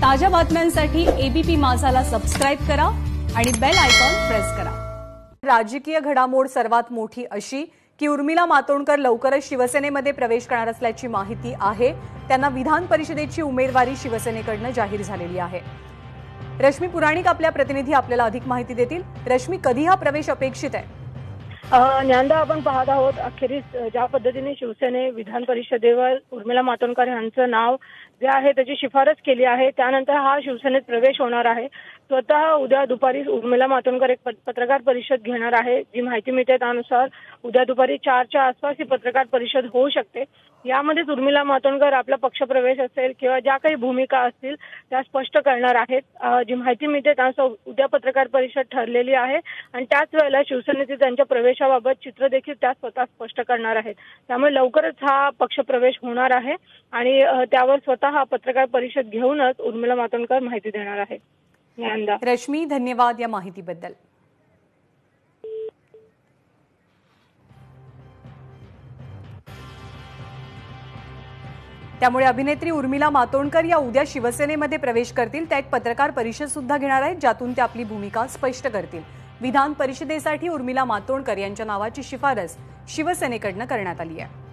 ताज्या बातम्यांसाठी ABP माझाला subscribe करा आणि बेल आयकॉन प्रेस करा। राजकीय घडामोड सर्वात मोठी अशी की उर्मिला मातोंडकर लवकरच शिवसेनेमध्ये प्रवेश करणार असल्याची माहिती आहे। त्यांना विधान परिषदेची उमेदवारी शिवसेनेकडून जाहीर झालेली आहे। रश्मी पुराणिक आपल्या प्रतिनिधी आपल्याला अधिक माहिती देतील। रश्मी, कधी हा प्रवेश अपेक्षित आहे? ज्ञानदा, आपण पाहत आहोत अखेरीस ज्या पद्धतीने शिवसेने विधान परिषदेवर उर्मिला मातोंडकर यांचं नाव जे आहे त्याची शिफारस केली आहे, त्यानंतर हा शिवसेनेत प्रवेश होणार आहे। स्वतः उद्या दुपारी उर्मिला मातोंडकर एक पत्रकार परिषद घेणार आहे। जी माहिती मिळते त्यानुसार उद्या दुपारी 4च्या आसपास ही पत्रकार परिषद होऊ शकते। यामध्ये उर्मिला मातोंडकर आपला पक्षप्रवेश असेल किंवा ज्या काही भूमिका असतील त्या स्पष्ट करणार आहेत। जी माहिती मिळते त्यानुसार उद्या पत्रकार परिषद ठरलेली आहे आणि त्याच वेळेला शिवसेनेचे त्यांच्या प्रवेशाबाबत चित्र देखील त्या स्वतः स्पष्ट करणार आहेत। त्यामुळे लवकरच हा पक्षप्रवेश होणार आहे आणि त्यावर स्वतः पत्रकार परिषद घेऊनच उर्मिला मातोंडकर माहिती देणार आहे। रश्मी, धन्यवाद या माहितीबद्दल। त्यामुळे अभिनेत्री उर्मिला मातोंडकर या उद्या शिवसेनेमध्ये प्रवेश करतील। त्या एक पत्रकार परिषद सुद्धा घेणार आहेत, ज्यातून ते आपली भूमिका स्पष्ट करतील। विधान परिषदेसाठी उर्मिला मातोंडकर यांच्या नावाची शिफारस शिवसेनेकडून करण्यात आली आहे।